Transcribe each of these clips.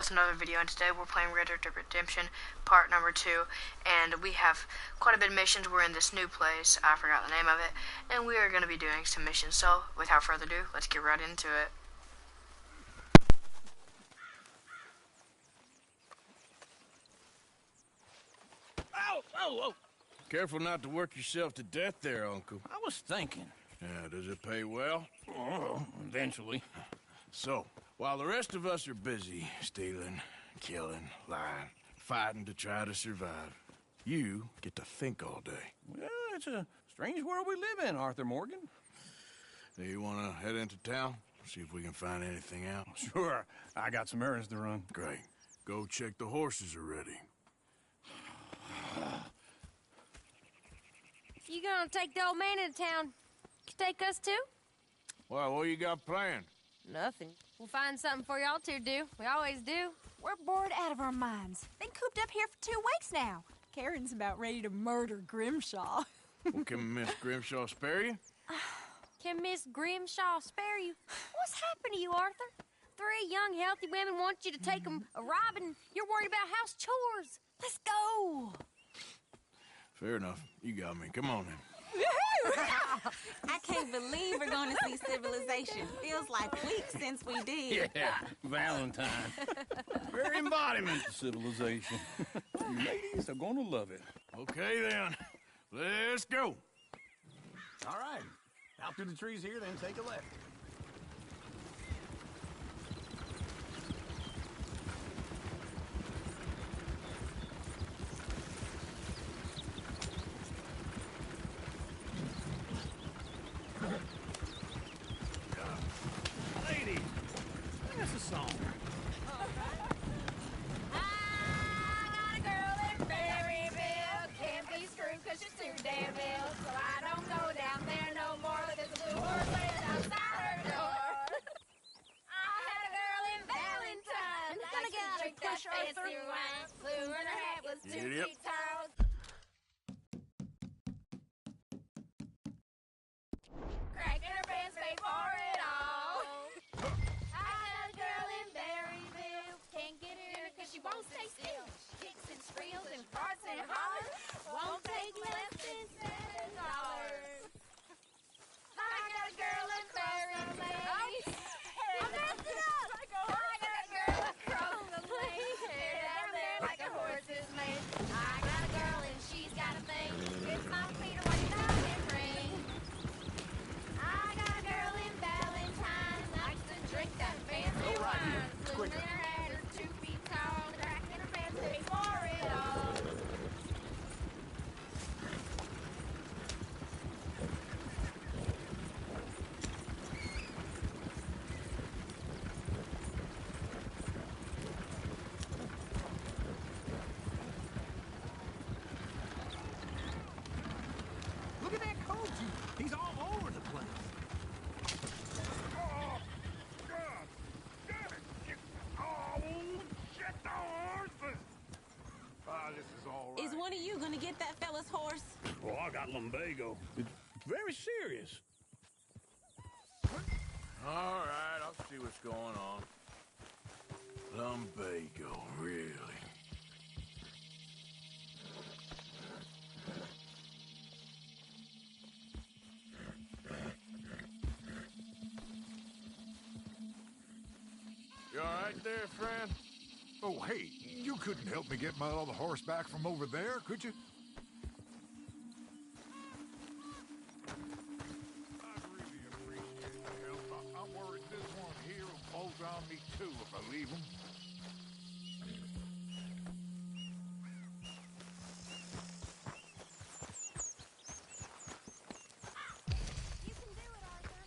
it's another video, and today we're playing Rdr2 Redemption, part number 2, and we have quite a bit of missions. We're in this new place, I forgot the name of it, and we are going to be doing some missions, so without further ado, let's get right into it. Ow! Oh, oh! Careful not to work yourself to death there, Uncle. I was thinking. Yeah, does it pay well? Oh, eventually. So, while the rest of us are busy stealing, killing, lying, fighting to try to survive, you get to think all day. Well, it's a strange world we live in, Arthur Morgan. Do you want to head into town? See if we can find anything out? Sure. I got some errands to run. Great. Go check the horses are ready. You gonna take the old man into town? You take us too? Well, what you got planned? Nothing. We'll find something for y'all to do. We always do. We're bored out of our minds. Been cooped up here for 2 weeks now. Karen's about ready to murder Grimshaw. Well, can Miss Grimshaw spare you? Can Miss Grimshaw spare you? What's happened to you, Arthur? 3 young, healthy women want you to take them a robbing. You're worried about house chores. Let's go. Fair enough. You got me. Come on then. I can't believe we're going to see civilization. Feels like weeks since we did. Yeah, Valentine. Very embodiment of civilization. You ladies are gonna love it. Okay then. Let's go. All right. Out through the trees here, then take a left. Ladies, sing us a song. I got a girl in Berryville. Can't be screwed 'cause she's too damn ill. So I don't go down there no more. There's a blue horse laying outside her door. I had a girl in Valentine. Gonna get out and push Arthur. Wine. Blue and her hat was 2 Yep. feet tall. Cracking her pants, paid for it all. I had a girl in Berryville. Can't get her 'cause she won't stay still. She kicks and squeals and farts and hollers. Won't take less than $7. I got a girl in Berryville. I messed it up. I got a girl across the lane. Hair down there like a horse's mane. I got a girl and she's got a thing. It's my feet are like a diamond ring. I got a girl in Valentine. Likes to drink that fancy wine. Blue in her hat is 2 feet tall. Cracking her pants, pay for it all. Look at that coach. He's all over the place. Oh, God damn it! Oh, shit, the horses! Ah, this is all right. Is one of you going to get that fella's horse? Well, I got lumbago. It's very serious. All right, I'll see what's going on. Lumbago, really? You all right there, friend? Oh, hey, you couldn't help me get my other horse back from over there, could you? I'd really appreciate the help. I'm worried this one here will bolt on me too if I leave him. You can do it, Arthur.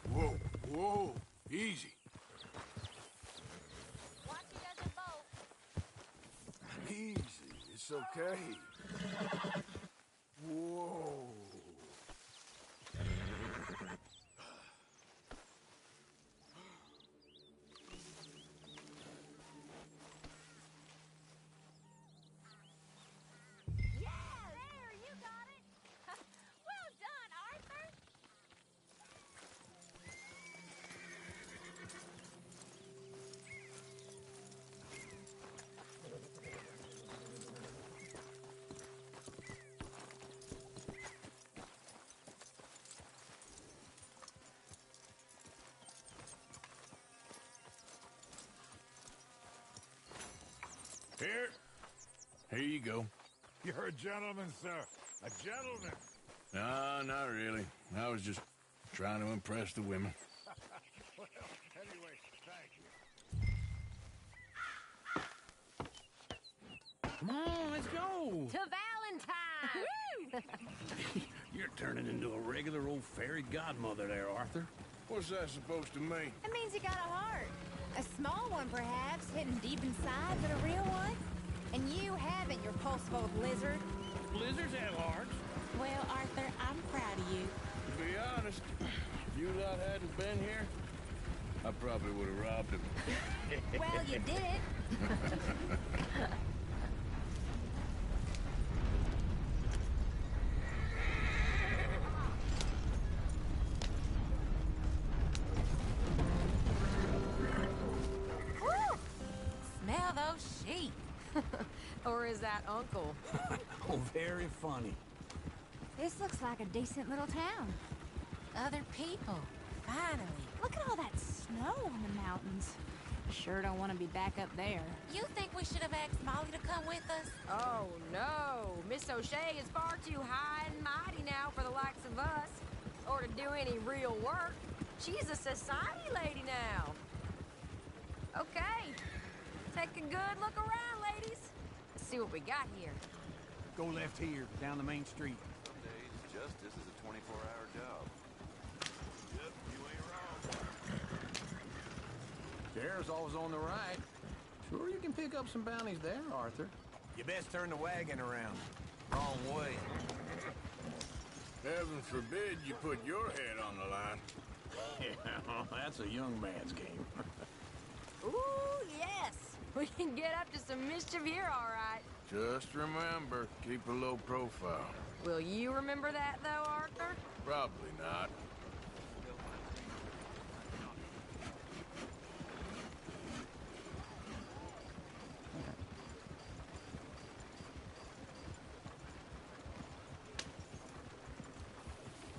Whoa, whoa, easy. Watch he doesn't bolt. Easy, it's okay. Whoa. Yeah, there, you got it. Well done, Arthur. Here you go. You're a gentleman, sir. A gentleman. No, not really. I was just trying to impress the women. Well, anyway, thank you. Come on, let's go. To Valentine! You're turning into a regular old fairy godmother there, Arthur. What's that supposed to mean? It means you got a heart. A small one, perhaps, hidden deep inside, but a real one. And you haven't, you pulse-full lizard. Blizzards have hearts. Well, Arthur, I'm proud of you. To be honest, if you lot hadn't been here, I probably would have robbed him. Well, you did it. Smell those sheep. Or is that Uncle? Oh, very funny. This looks like a decent little town. Other people. Finally. Look at all that snow on the mountains. Sure don't want to be back up there. You think we should have asked Molly to come with us? Oh, no. Miss O'Shea is far too high and mighty now for the likes of us. Or to do any real work. She's a society lady now. Okay. Take a good look around, ladies. Let's see what we got here. Go left here, down the main street. Some days, justice is a 24-hour job. Yep, you ain't wrong. Sheriff's always on the right. Sure you can pick up some bounties there, Arthur. You best turn the wagon around. Wrong way. Heaven forbid you put your head on the line. Yeah, that's a young man's game. Ooh, yes. We can get up to some mischief here, all right. Just remember, keep a low profile. Will you remember that, though, Arthur? Probably not.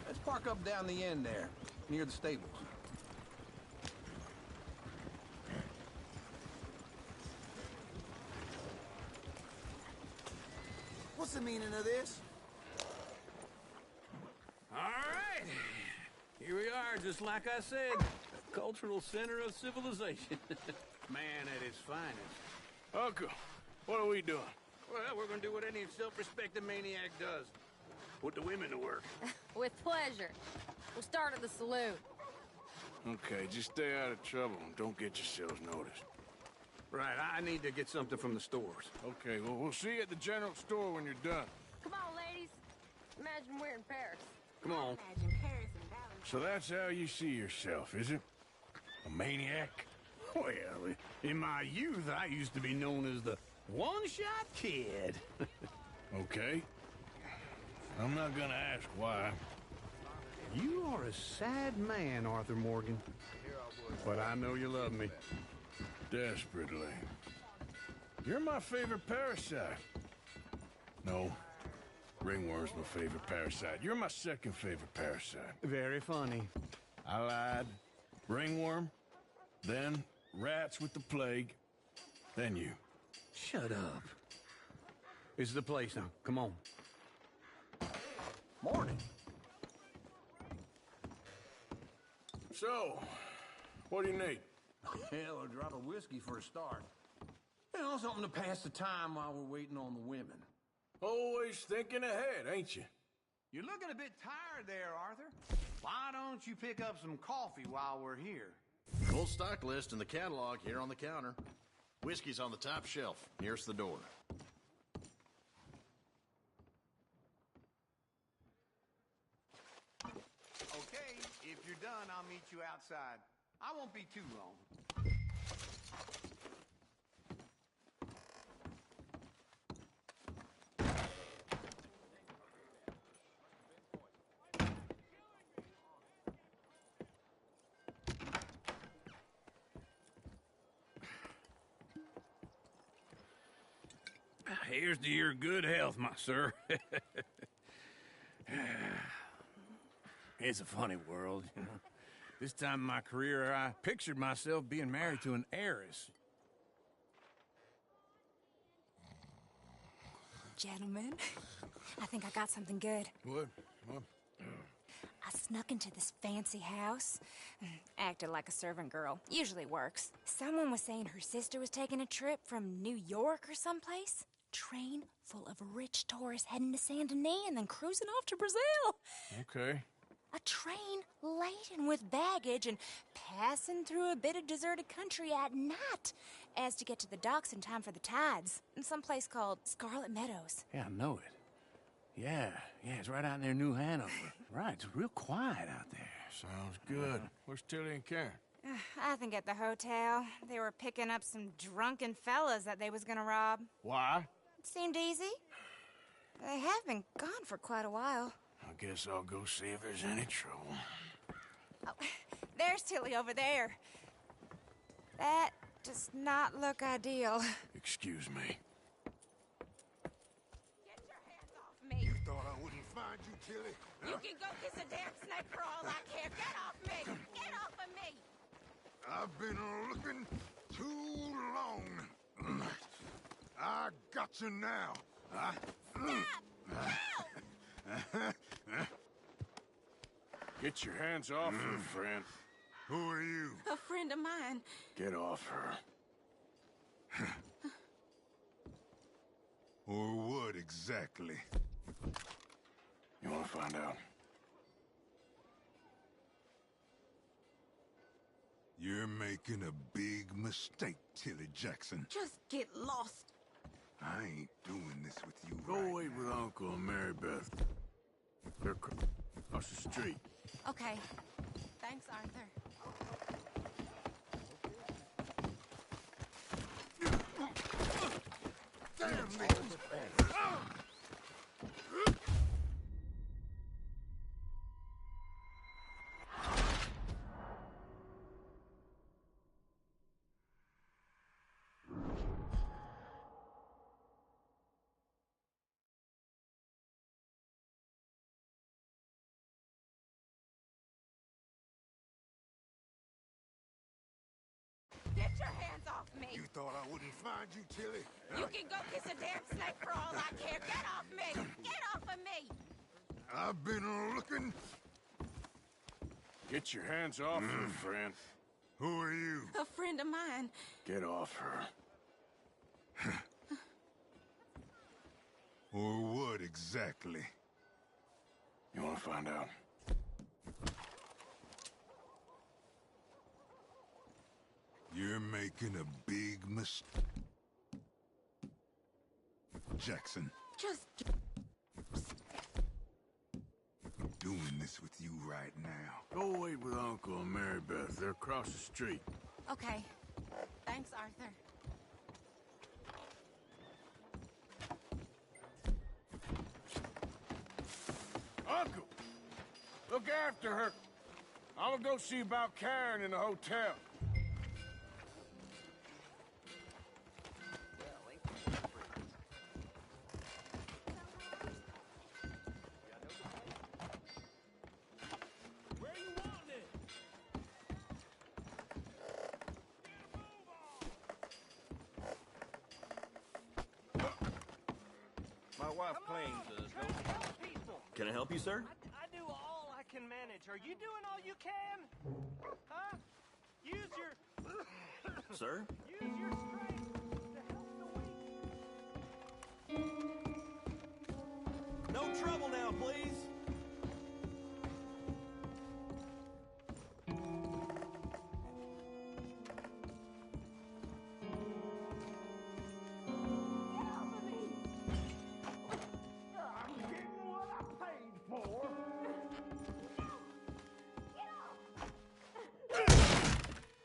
Let's park up down the end there, near the stables. What's the meaning of this? All right. Here we are, just like I said. The cultural center of civilization. Man at his finest. Uncle, what are we doing? Well, we're gonna do what any self-respecting maniac does. Put the women to work. With pleasure. We'll start at the saloon. Okay, just stay out of trouble and don't get yourselves noticed. Right, I need to get something from the stores. Okay, well, we'll see you at the general store when you're done. Come on, ladies. Imagine we're in Paris. Come on. Imagine Paris and Valentine. So that's how you see yourself, is it? A maniac? Well, in my youth, I used to be known as the one-shot kid. Okay. I'm not gonna ask why. You are a sad man, Arthur Morgan. But I know you love me. Desperately. You're my favorite parasite. No. Ringworm's my favorite parasite. You're my second favorite parasite. Very funny. I lied. Ringworm, then rats with the plague, then you. Shut up. This is the place now. Come on. Morning. So, what do you need? Hell, a drop of whiskey for a start. You know, something to pass the time while we're waiting on the women. Always thinking ahead, ain't you? You're looking a bit tired there, Arthur. Why don't you pick up some coffee while we're here? Full stock list in the catalog here on the counter. Whiskey's on the top shelf, nearest the door. Okay, if you're done, I'll meet you outside. I won't be too long. Here's to your good health, my sir. It's a funny world, you know. This time in my career, I pictured myself being married to an heiress. gentlemen. I think I got something good. What? I snuck into this fancy house. Acted like a servant girl. Usually works. Someone was saying her sister was taking a trip from New York or someplace. Train full of rich tourists heading to Saint Denis and then cruising off to Brazil. Okay. A train laden with baggage and passing through a bit of deserted country at night as to get to the docks in time for the tides in some place called Scarlet Meadows. Yeah, I know it. Yeah, it's right out near New Hanover. Right, it's real quiet out there. Sounds good. Where's Tilly and Karen? I think at the hotel. They were picking up some drunken fellas that they was gonna rob. Why? It seemed easy. They have been gone for quite a while. I guess I'll go see if there's any trouble. Oh, there's Tilly over there. That does not look ideal. Excuse me. Get your hands off me. You thought I wouldn't find you, Tilly? You can go kiss a damn snake for all I care. Get off me! Get off of me! I've been looking too long. I got you now. Get your hands off her, friend. Who are you? A friend of mine. Get off her. Or what exactly? You want to find out? You're making a big mistake, Tilly Jackson. Just get lost. I ain't doing this with you Go right wait now. with Uncle and Mary Beth. They're across the street. Okay. Thanks, Arthur. Damn me! Get your hands off me! You thought I wouldn't find you, Tilly? You can go kiss a damn snake for all I care. Get off me! Get off of me! I've been looking. Get your hands off her, friend. Who are you? A friend of mine. Get off her. Or what exactly? You want to find out? You're making a big mistake, Jackson. Just Doing this with you right now. Go wait with Uncle and Mary Beth. They're across the street. okay. Thanks, Arthur. Uncle! Look after her. I'm gonna go see about Karen in the hotel. Where you want it? My wife claims Can I help you, sir? I do all I can manage. Are you doing all you can? Huh? Use your Sir? use your strength to help the weak. No trouble now, please. I'm getting what I paid for.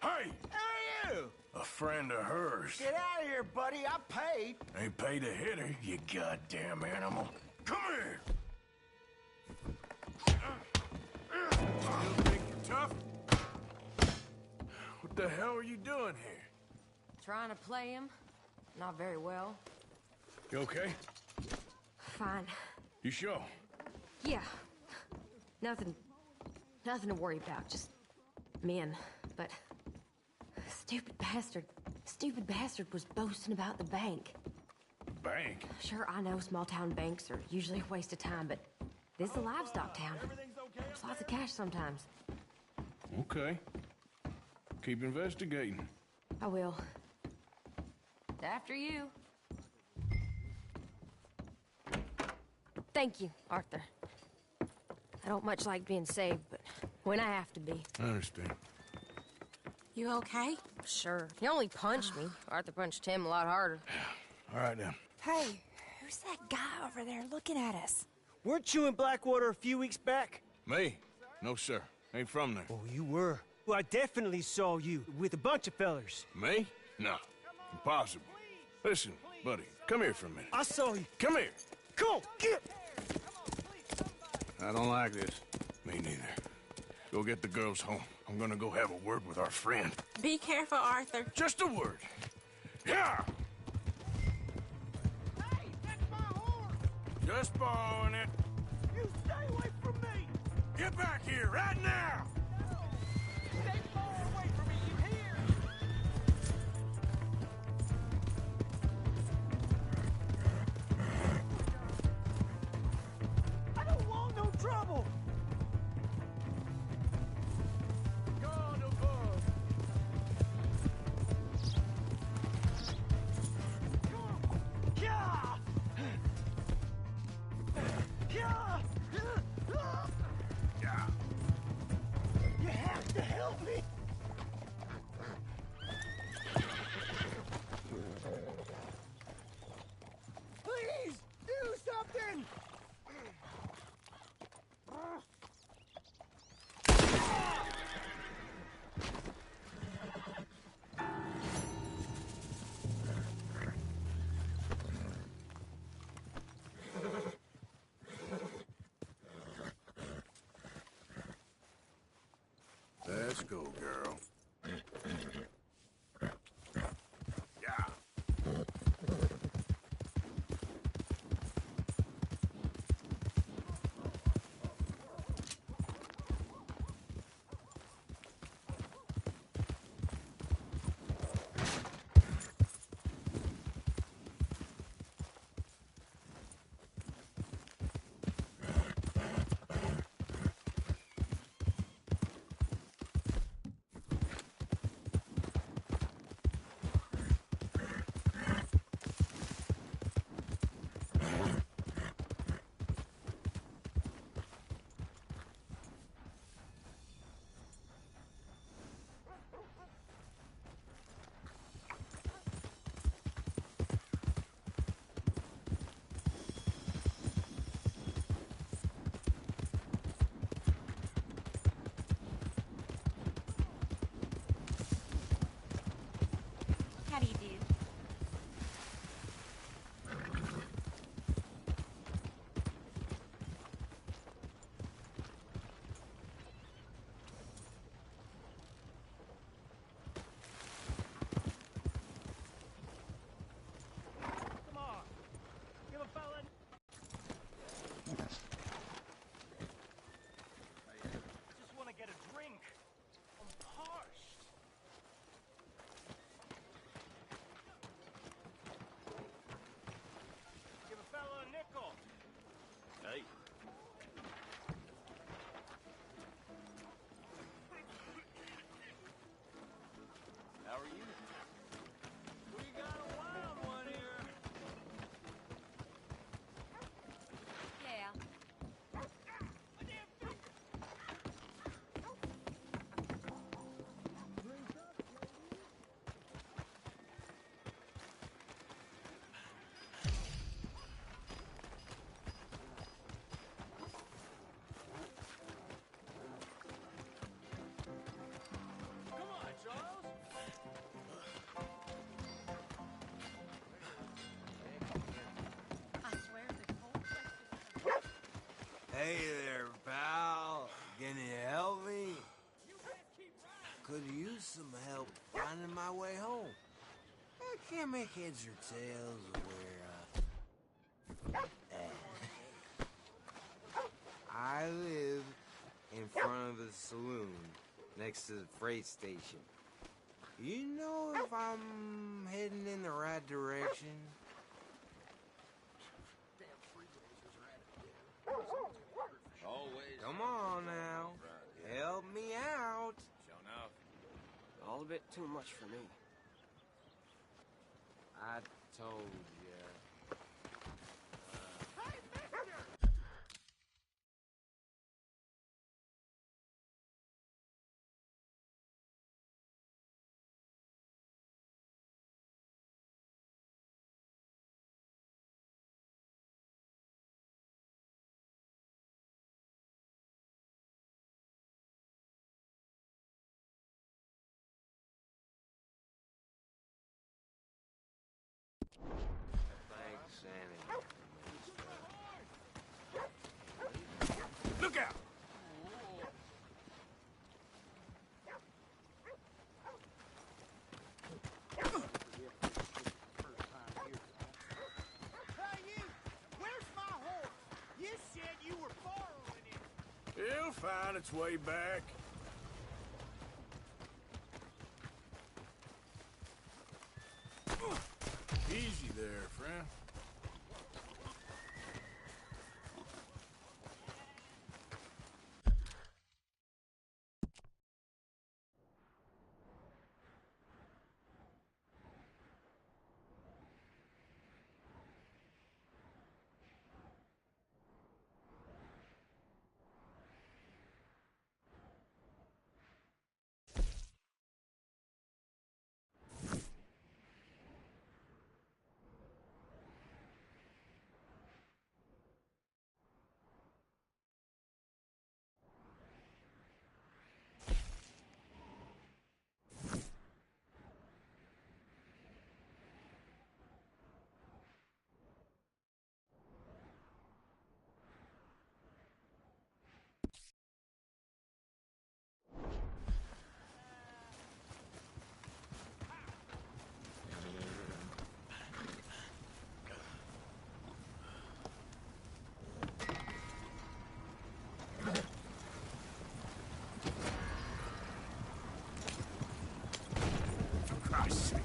Hey! Who are you? A friend of hers. Get out of here, buddy. I paid. Ain't paid to hit her, you goddamn animal. Come here! Still think you're tough? What the hell are you doing here? Trying to play him. Not very well. You okay? Fine. You sure? Yeah. Nothing to worry about. Just men. But stupid bastard was boasting about the bank. bank. Sure, I know small-town banks are usually a waste of time, but this is a livestock town. There's lots of cash sometimes. Okay. Keep investigating. I will. After you. Thank you, Arthur. I don't much like being saved, but when I have to be. I understand. You okay? Sure. He only punched me. Arthur punched him a lot harder. All right, now. Hey, who's that guy over there looking at us? Weren't you in Blackwater a few weeks back? Me? No, sir. Ain't from there. Oh, you were. Well, I definitely saw you with a bunch of fellers. Me? No. Impossible. Listen, buddy, come here for a minute. I saw you. Come here. Come on, get! I don't like this. Me neither. Go get the girls home. I'm gonna go have a word with our friend. Be careful, Arthur. Just a word. Yeah! Hey, that's my horse! Just borrowing it. You stay away from me! Get back here right now! Stay far away from me, you hear? I don't want no trouble! God above! Come on! Yeah! Yeah! Yeah. You have to help me! Please, do something! Let's go, girl. Yeah. How do you do? Come on. Give a fella... Just want to get a drink. I'm parched. Give a fella a nickel. Hey. How are you? We got a wild one here. Yeah. Come on, Charles. I swear the whole place is... Hey there, pal. Can you help me? Could use some help finding my way home. I can't make heads or tails of where, I live in front of a saloon next to the freight station. You know if I'm heading in the right direction? Come on now. Help me out. Sure enough. All a bit too much for me. I told ya. Thanks, Annie. Look out! Hey, you! Where's my horse? You said you were borrowing it. It'll find its way back. Easy there, friend. For Christ's sake.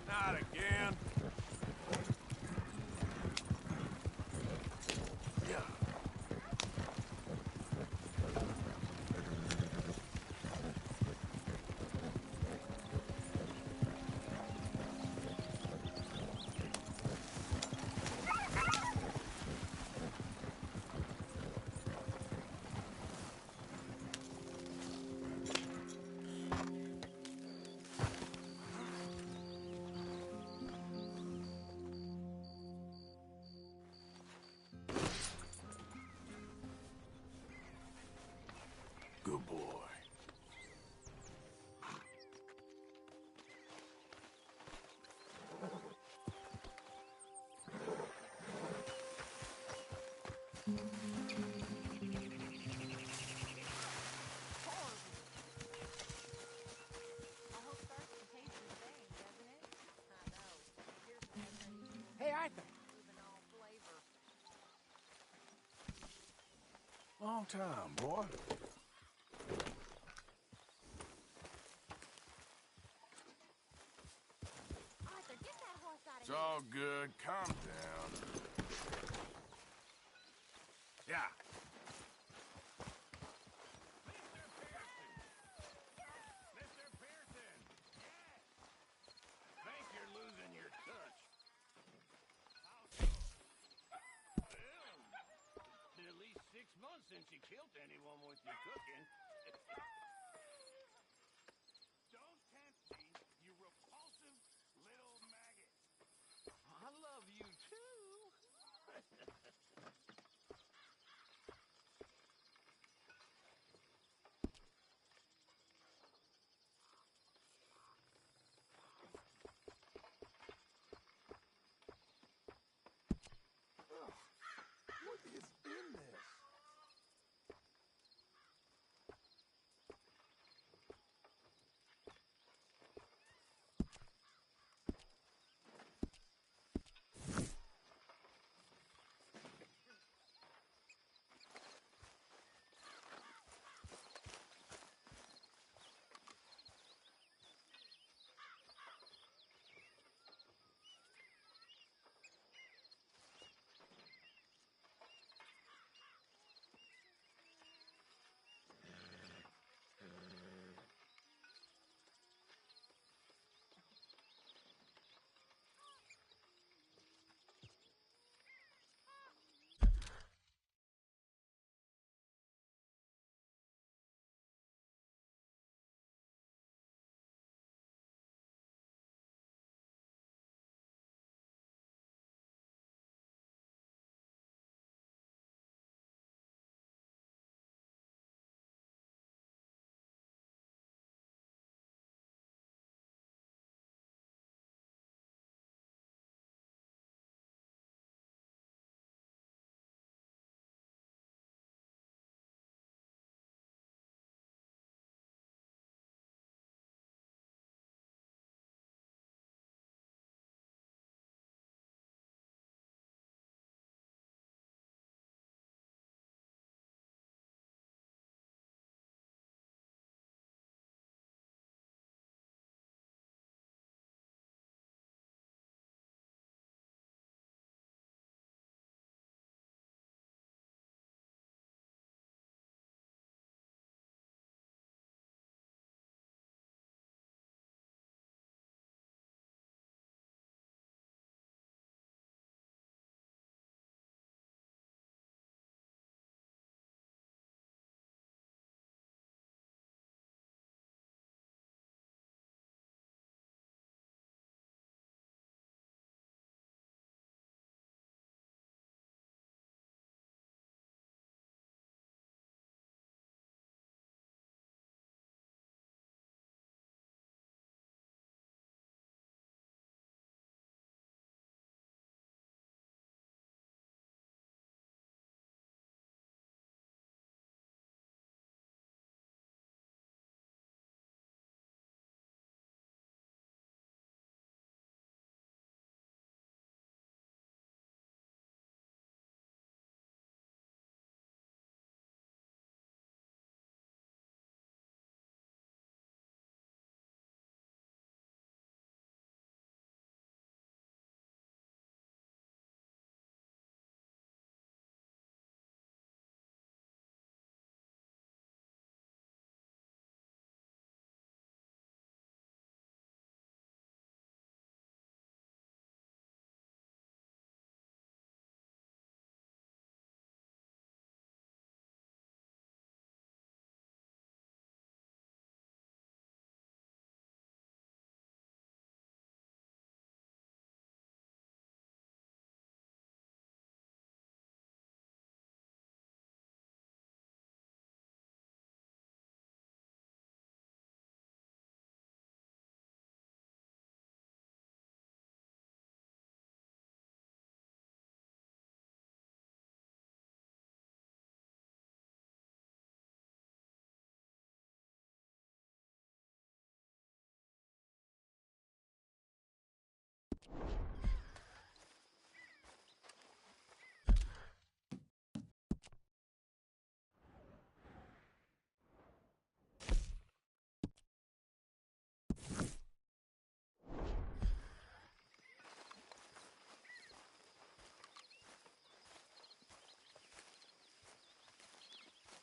Not again. Yeah. Good boy. Hey, Arthur. Long time, boy. Arthur, get that horse out of It's here. all good. Calm down. Yeah. Mr. Pearson! Think you're losing your touch. Been at least 6 months since you killed anyone with your cooking. Don't tempt me, you repulsive little maggot. I love you too.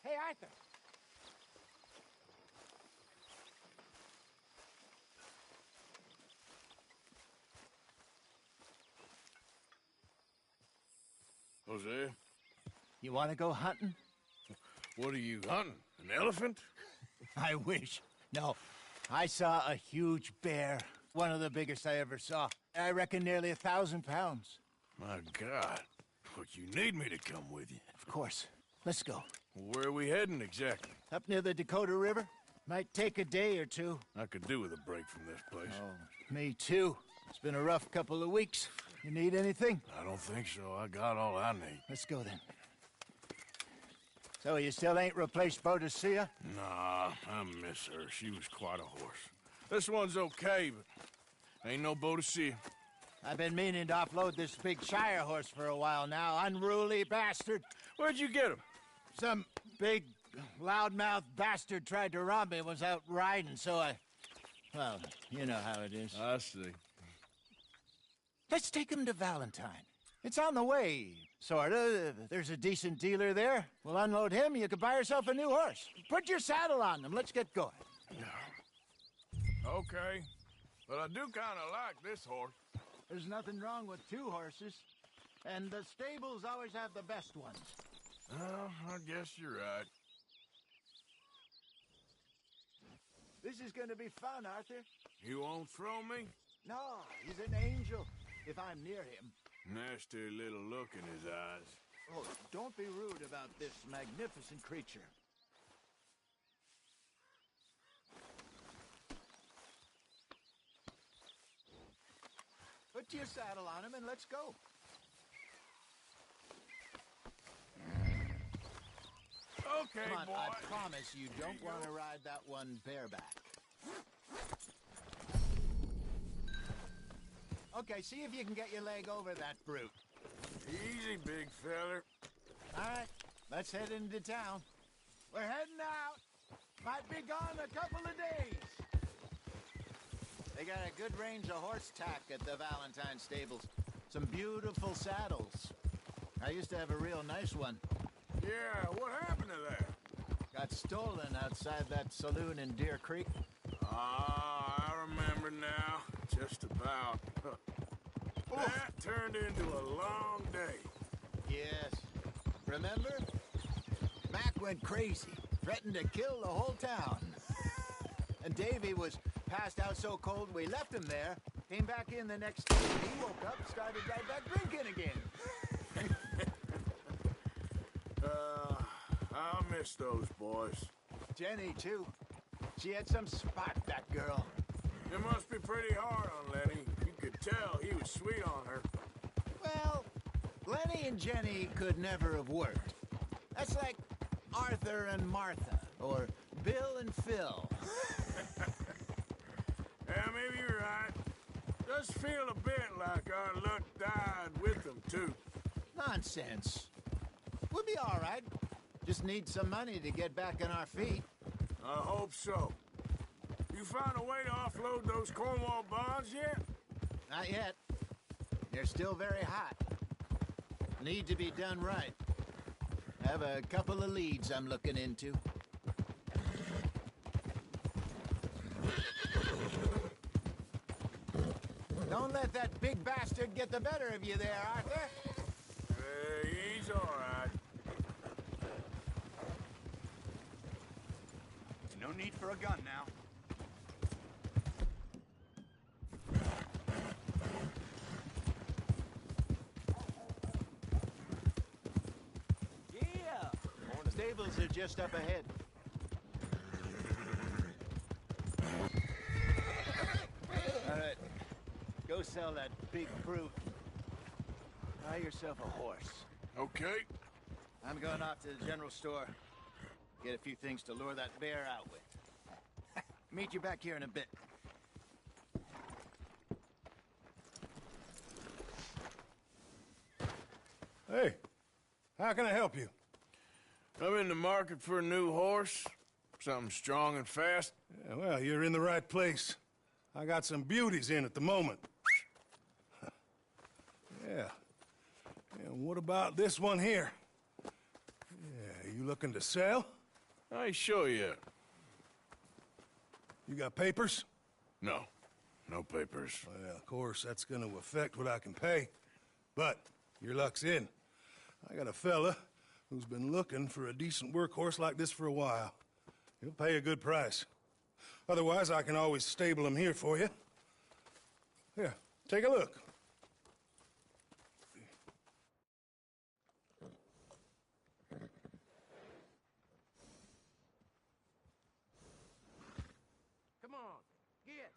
Hey, Arthur. Jose? You want to go hunting? What are you hunting? An elephant? I wish. No. I saw a huge bear. One of the biggest I ever saw. I reckon nearly 1,000 pounds. My God. Look, you need me to come with you. Of course. Let's go. Where are we heading exactly? Up near the Dakota River. Might take a day or two. I could do with a break from this place. Oh, me too. It's been a rough couple of weeks. You need anything? I don't think so. I got all I need. Let's go then. So you still ain't replaced Boadicea? Nah, I miss her. She was quite a horse. This one's okay, but ain't no Boadicea. I've been meaning to offload this big Shire horse for a while now. Unruly bastard. Where'd you get him? Some big, loudmouth bastard tried to rob me and was out riding, so I... Well, you know how it is. I see. Let's take him to Valentine. It's on the way, sorta. There's a decent dealer there. We'll unload him, you can buy yourself a new horse. Put your saddle on them, let's get going. Okay, but I do kind of like this horse. There's nothing wrong with two horses, and the stables always have the best ones. Well, I guess you're right. This is gonna be fun, Arthur. You won't throw me? No, he's an angel, if I'm near him. Nasty little look in his eyes. Oh, don't be rude about this magnificent creature. Put your saddle on him and let's go. Okay, Come on, boy. I promise you don't want to ride that one bareback. Okay, see if you can get your leg over that brute. Easy, big feller. All right, let's head into town. We're heading out. Might be gone a couple of days. They got a good range of horse tack at the Valentine stables. Some beautiful saddles. I used to have a real nice one. Yeah, what happened to that? Got stolen outside that saloon in Deer Creek. Ah, I remember now. Just about. That turned into a long day. Yes. Remember? Mac went crazy, threatened to kill the whole town. And Davy was passed out so cold we left him there, came back in the next day, and he woke up, started right back drinking again. I'll miss those boys. Jenny, too. She had some spot, that girl. It must be pretty hard on Lenny. You could tell he was sweet on her. Well, Lenny and Jenny could never have worked. That's like Arthur and Martha, or Bill and Phil. Yeah, maybe you're right. Does feel a bit like our luck died with them, too. Nonsense. We'll be all right. Just need some money to get back on our feet. I hope so. You find a way to offload those Cornwall bonds yet? Not yet. They're still very hot. Need to be done right. I have a couple of leads I'm looking into. Don't let that big bastard get the better of you there, Arthur. He's all right. No need for a gun now. Yeah! The stables are just up ahead. All right. Go sell that big brute. Buy yourself a horse. Okay. I'm going off to the general store. Get a few things to lure that bear out with. Meet you back here in a bit. Hey, how can I help you? I'm in the market for a new horse. Something strong and fast. Yeah, well, you're in the right place. I got some beauties in at the moment. Yeah. And what about this one here? Yeah, you looking to sell? I ain't sure yet. You got papers? No. No papers. Well, of course, that's gonna affect what I can pay. But your luck's in. I got a fella who's been looking for a decent workhorse like this for a while. He'll pay a good price. Otherwise, I can always stable him here for you. Here, take a look. Come on, get.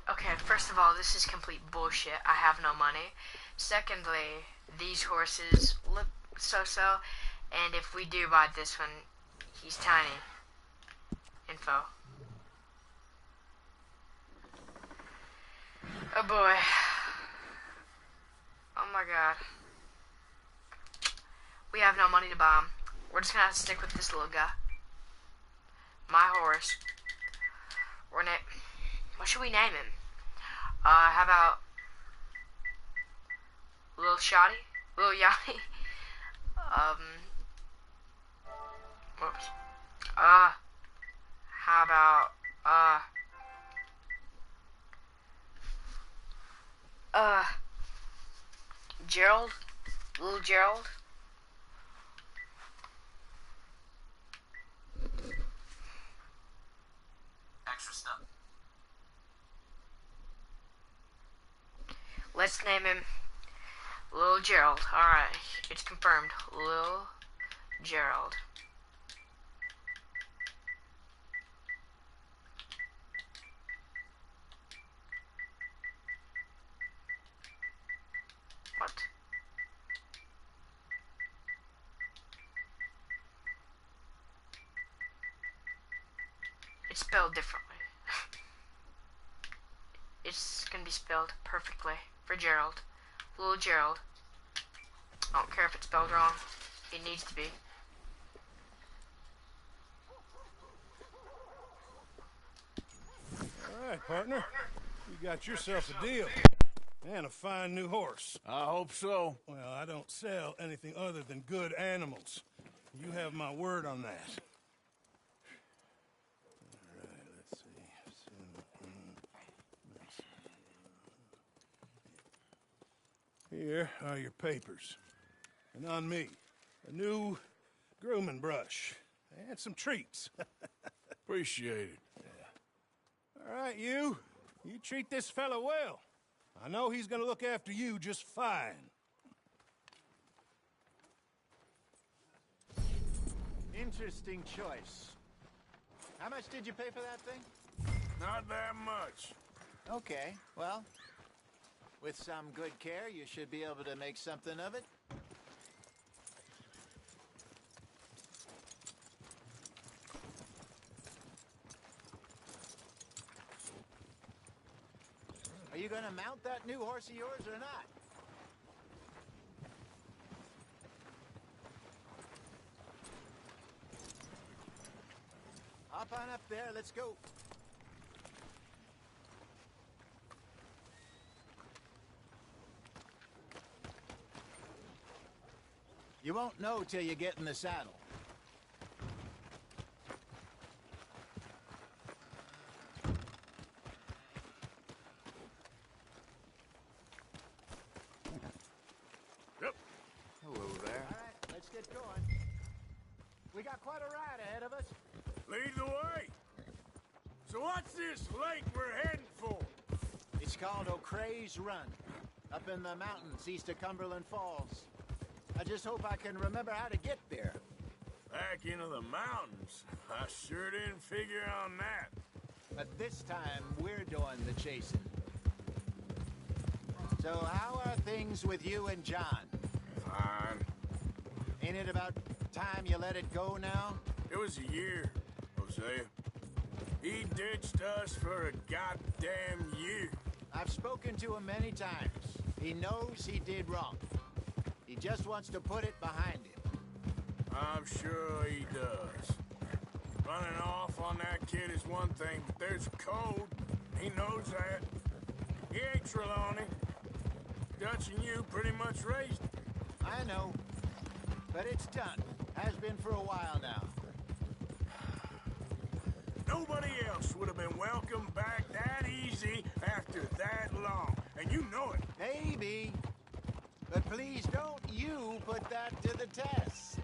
Okay, first of all, this is complete bullshit. I have no money. Secondly, these horses look so-so, and if we do buy this one, he's tiny. Info. Oh boy. Oh my god. We have no money to buy him. We're just gonna have to stick with this little guy. My horse. What should we name him? How about Lil Shoddy? Lil Yachty? Whoops. How about, Gerald? Lil Gerald? Extra stuff. Let's name him Lil Gerald. Alright, it's confirmed. Lil Gerald. What? It's spelled differently. It's gonna be spelled perfectly for Gerald. Little Gerald. I don't care if it's spelled wrong. It needs to be. All right, partner. You got yourself a deal. And a fine new horse. I hope so. Well, I don't sell anything other than good animals. You have my word on that. All right, let's see. Here are your papers. And on me, a new grooming brush. And some treats. Appreciate it. Yeah. All right, you treat this fella well. I know he's gonna look after you just fine. Interesting choice. How much did you pay for that thing? Not that much. Okay, well, with some good care, you should be able to make something of it. Are you gonna mount that new horse of yours or not? Hop on up there, let's go. You won't know till you get in the saddle. Yep. Hello there. All right, let's get going. We got quite a ride ahead of us. Lead the way. So what's this lake we're heading for? It's called O'Creagh's Run, up in the mountains east of Cumberland Falls. I just hope I can remember how to get there. Back into the mountains? I sure didn't figure on that. But this time, we're doing the chasing. So how are things with you and John? Fine. Ain't it about time you let it go now? It was a year, Hosea. He ditched us for a goddamn year. I've spoken to him many times. He knows he did wrong. He just wants to put it behind him. I'm sure he does. Running off on that kid is one thing, but there's code. He knows that. He ain't Trelawney. Dutch and you pretty much raised him. I know. But it's done. Has been for a while now. Nobody else would have been welcomed back that easy after that long. And you know it. Maybe. But please don't you put that to the test.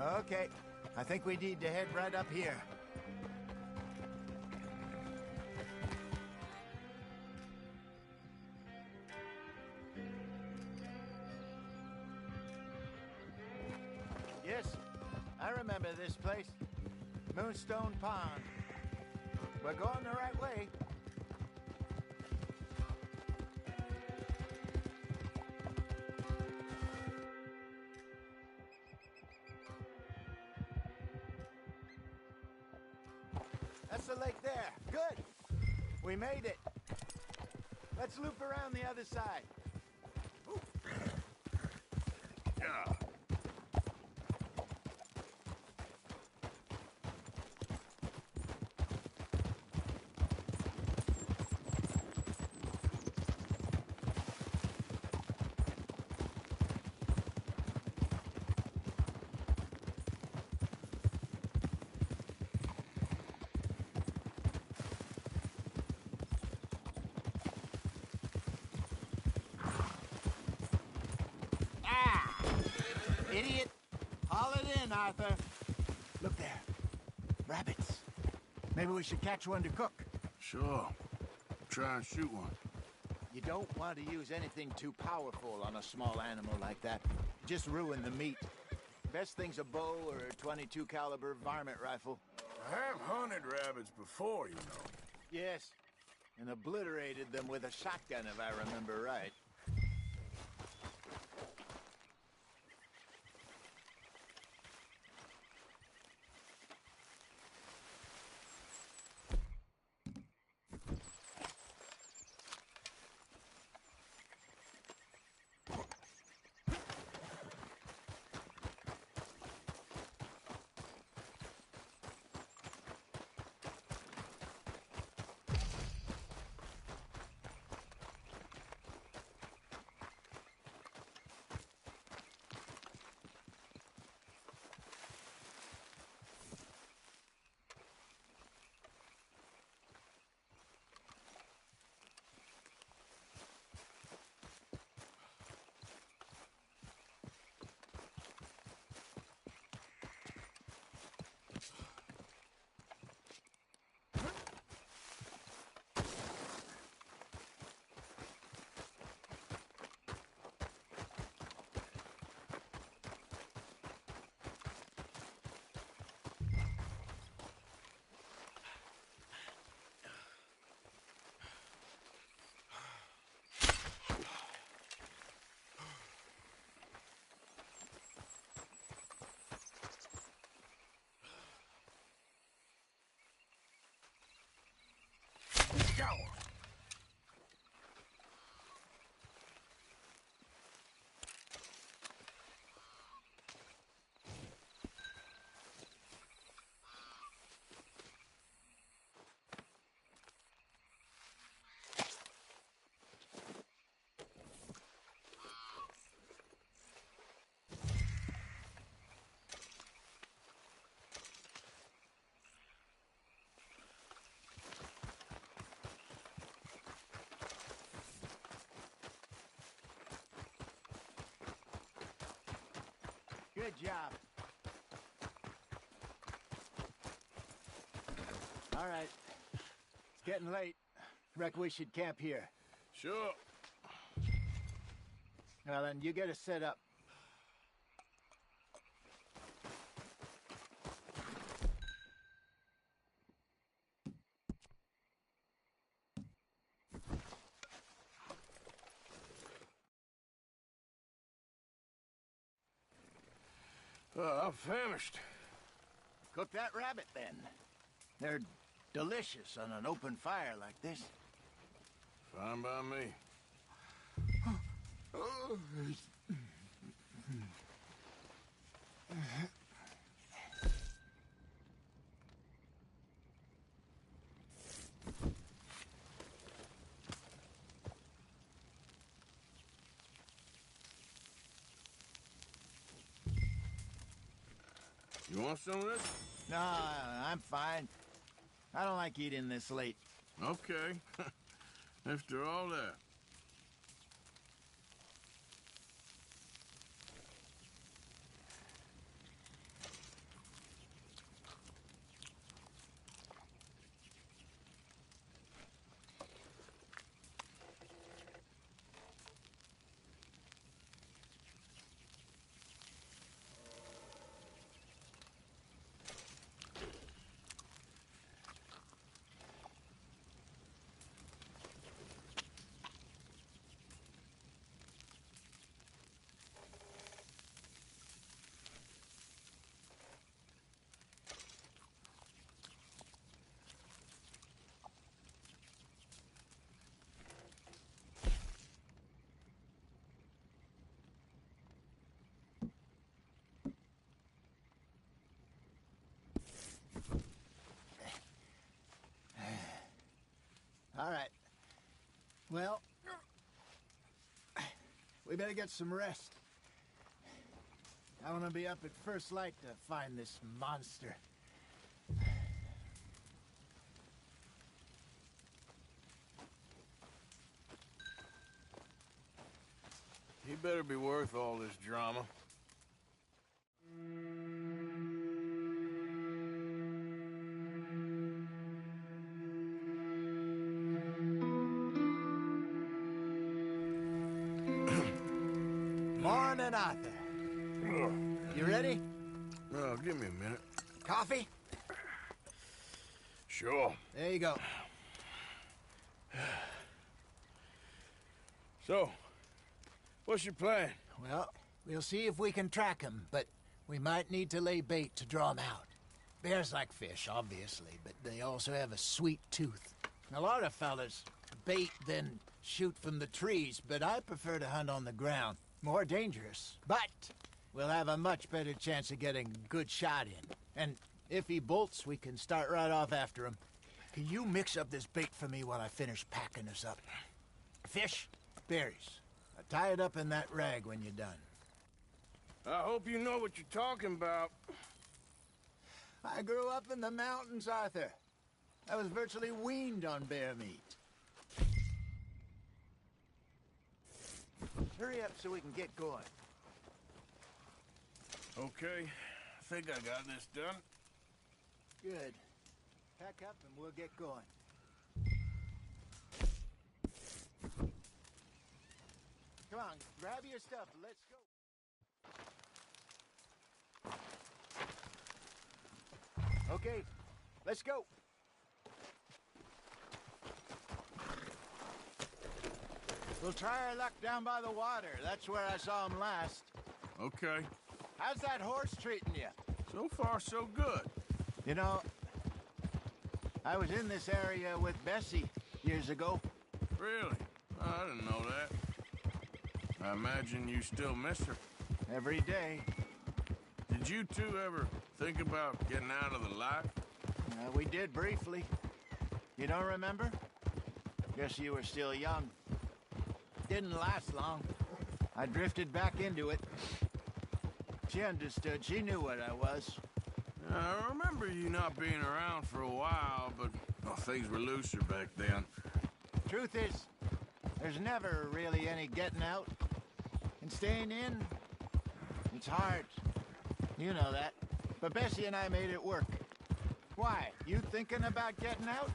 Okay, I think we need to head right up here. Yes, I remember this place. Moonstone Pond. We're going the right way. That's the lake there. Good. We made it. Let's loop around the other side. Yeah. Idiot! Haul it in, Arthur. Look there. Rabbits. Maybe we should catch one to cook. Sure. Try and shoot one. You don't want to use anything too powerful on a small animal like that. Just ruin the meat. Best thing's a bow or a 22 caliber varmint rifle. I have hunted rabbits before, you know. Yes, and obliterated them with a shotgun, if I remember right. Good job. All right. It's getting late. Reckon we should camp here. Sure. Well, then you get us set up. I'm famished. Cook that rabbit, then. They're delicious on an open fire like this. Fine by me. You want some of this? No, I'm fine. I don't like eating this late. Okay. After all that. All right. Well, we better get some rest. I want to be up at first light to find this monster. He better be worth all this drama. Morning, Arthur. You ready? Well, give me a minute. Coffee? Sure. There you go. So, what's your plan? Well, we'll see if we can track him, but we might need to lay bait to draw him out. Bears like fish, obviously, but they also have a sweet tooth. A lot of fellas bait, then shoot from the trees, but I prefer to hunt on the ground. More dangerous, but we'll have a much better chance of getting a good shot in. And if he bolts, we can start right off after him. Can you mix up this bait for me while I finish packing us up? Fish, berries. Tie it up in that rag when you're done. I hope you know what you're talking about. I grew up in the mountains, Arthur. I was virtually weaned on bear meat. Hurry up so we can get going. Okay, I think I got this done. Good. Pack up and we'll get going. Come on, grab your stuff and let's go. Okay, let's go. We'll try our luck down by the water. That's where I saw him last. Okay. How's that horse treating you? So far, so good. You know, I was in this area with Bessie years ago. Really? I didn't know that. I imagine you still miss her. Every day. Did you two ever think about getting out of the life? We did briefly. You don't remember? Guess you were still young. Didn't last long. I drifted back into it. She understood. She knew what I was. I remember you not being around for a while, but well, things were looser back then. Truth is, there's never really any getting out. And staying in, it's hard. You know that. But Bessie and I made it work. Why? You thinking about getting out?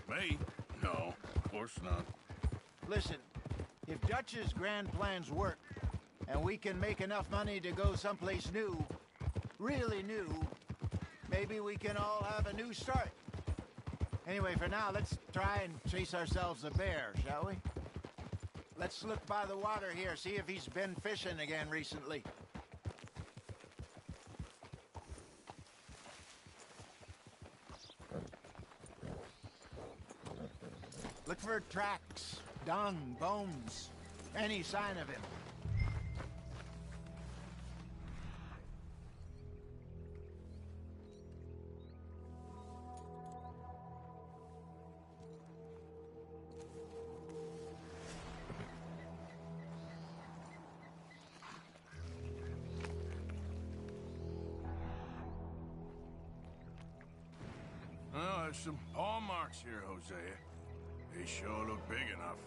Me? No, of course not. Listen, if Dutch's grand plans work, and we can make enough money to go someplace new, really new, maybe we can all have a new start. Anyway, for now, let's try and chase ourselves a bear, shall we? Let's look by the water here, see if he's been fishing again recently. Look for tracks, dung, bones, any sign of him. Oh, there's some paw marks here, Hosea. They sure look big enough.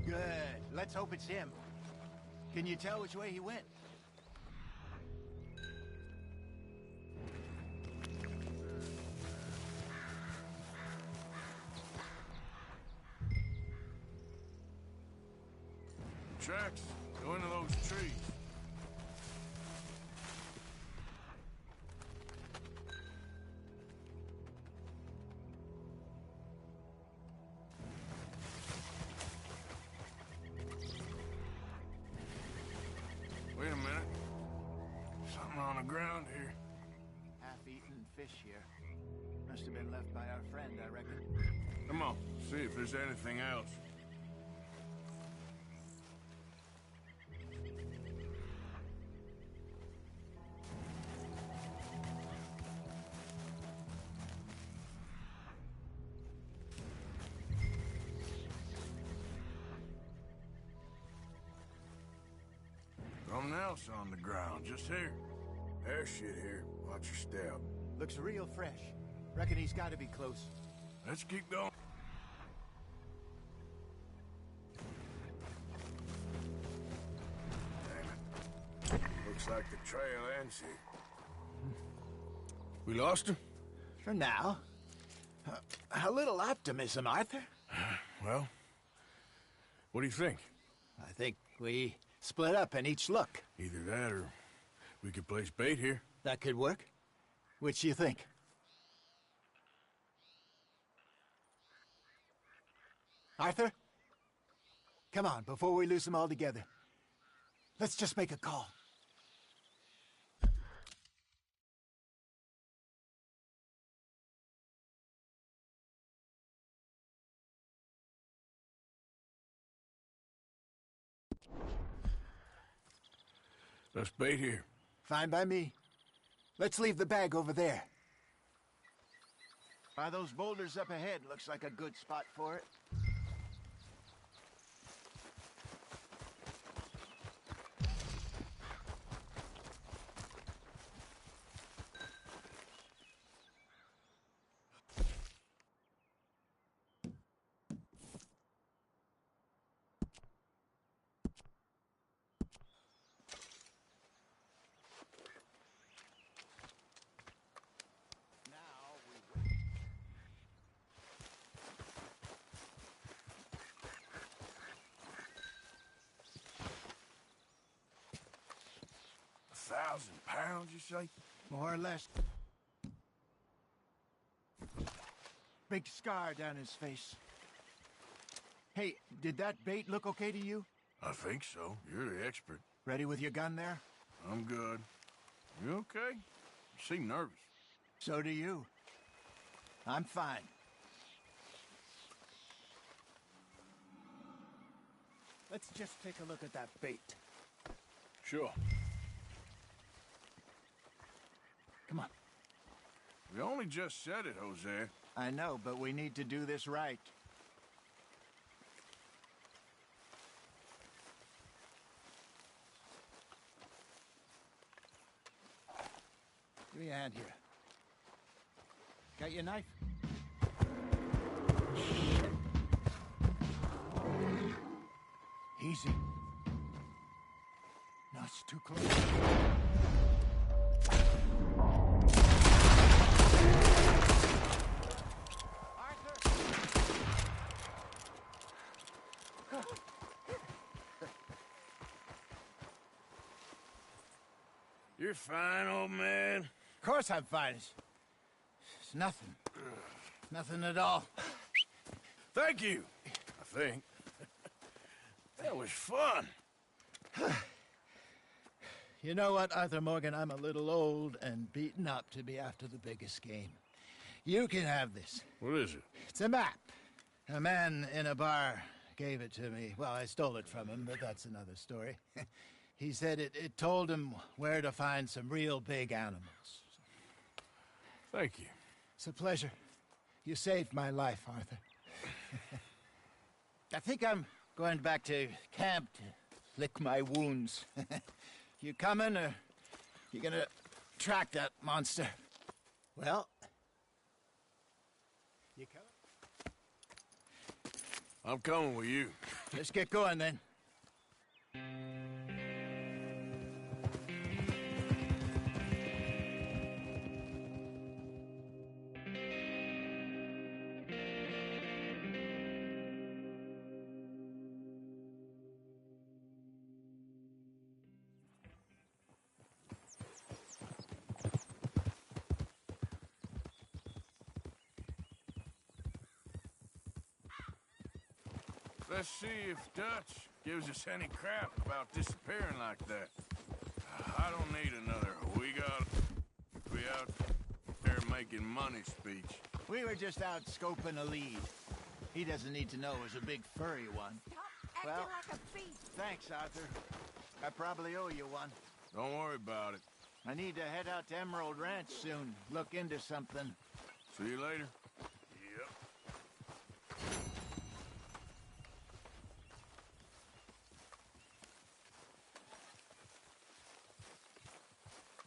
Good. Let's hope it's him. Can you tell which way he went? Tracks. Go into those trees. Wait a minute. Something on the ground here. Half-eaten fish here. Must have been left by our friend, I reckon. Come on, see if there's anything else. Something else on the ground, just here. There's shit here. Watch your step. Looks real fresh. Reckon he's got to be close. Let's keep going. Damn it. Looks like the trail ends here. We lost him? For now. A little optimism, Arthur. Well, what do you think? I think we split up and each look. Either that or we could place bait here. That could work. Which you think? Arthur? Come on, before we lose them all together. Let's just make a call. Let's bait here. Fine by me. Let's leave the bag over there. By those boulders up ahead, looks like a good spot for it. £1,000, you say? More or less. Big scar down his face. Hey, did that bait look okay to you? I think so. You're the expert. Ready with your gun there? I'm good. You okay? You seem nervous. So do you. I'm fine. Let's just take a look at that bait. Sure. Come on. We only just said it, Jose. I know, but we need to do this right. Give me a hand here. Got your knife? Easy. No, it's too close. You're fine, old man. Of course I'm fine. It's nothing. Nothing at all. Thank you, I think. That was fun. You know what, Arthur Morgan? I'm a little old and beaten up to be after the biggest game. You can have this. What is it? It's a map. A man in a bar gave it to me. Well, I stole it from him, but that's another story. He said it told him where to find some real big animals. Thank you. It's a pleasure. You saved my life, Arthur. I think I'm going back to camp to lick my wounds. You coming, or you gonna track that monster? Well, you coming? I'm coming with you. Let's get going, then. Let's see if Dutch gives us any crap about disappearing like that. I don't need another "we gotta be out there making money" speech. We were just out scoping a lead. He doesn't need to know it was a big furry one. Stop acting like a beast. Thanks, Arthur. I probably owe you one. Don't worry about it. I need to head out to Emerald Ranch soon. Look into something. See you later.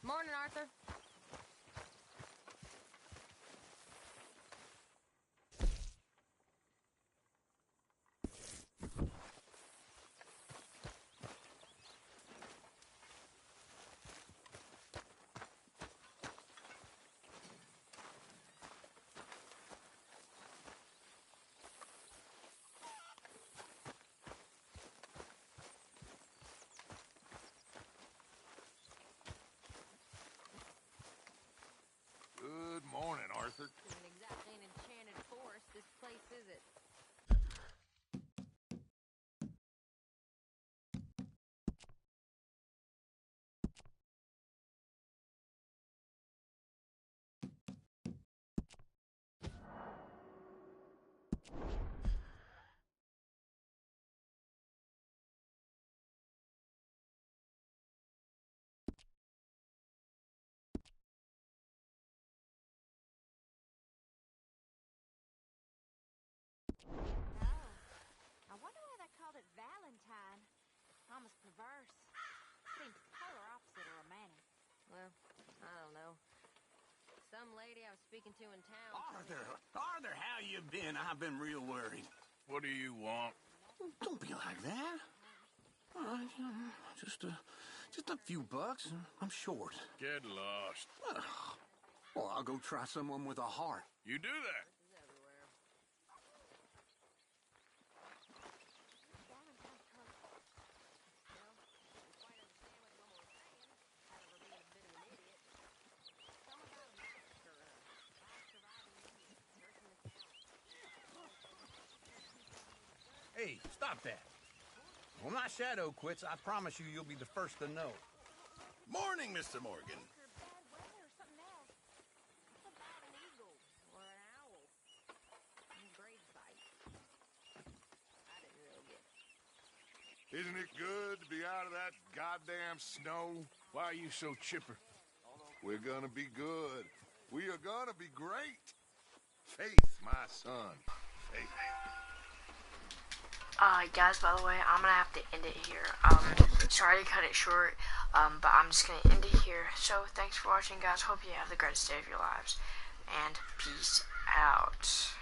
Morning, Arthur. Good morning, Arthur. Isn't exactly an enchanted forest, this place, is it? I wonder why they called it Valentine. Almost perverse. Seems polar opposite of romantic. Well, I don't know. Some lady I was speaking to in town... Arthur, how you been? I've been real worried. What do you want? Don't be like that. Just a few bucks. I'm short. Get lost. Well, I'll go try someone with a heart. You do that. Hey, stop that. When my shadow quits, I promise you you'll be the first to know. Morning, Mr. Morgan. Isn't it good to be out of that goddamn snow? Why are you so chipper? We're gonna be good. We are gonna be great. Faith, my son. Faith. Guys, by the way, I'm gonna have to end it here. Sorry to cut it short, but I'm just gonna end it here. So, thanks for watching, guys. Hope you have the greatest day of your lives. And peace out.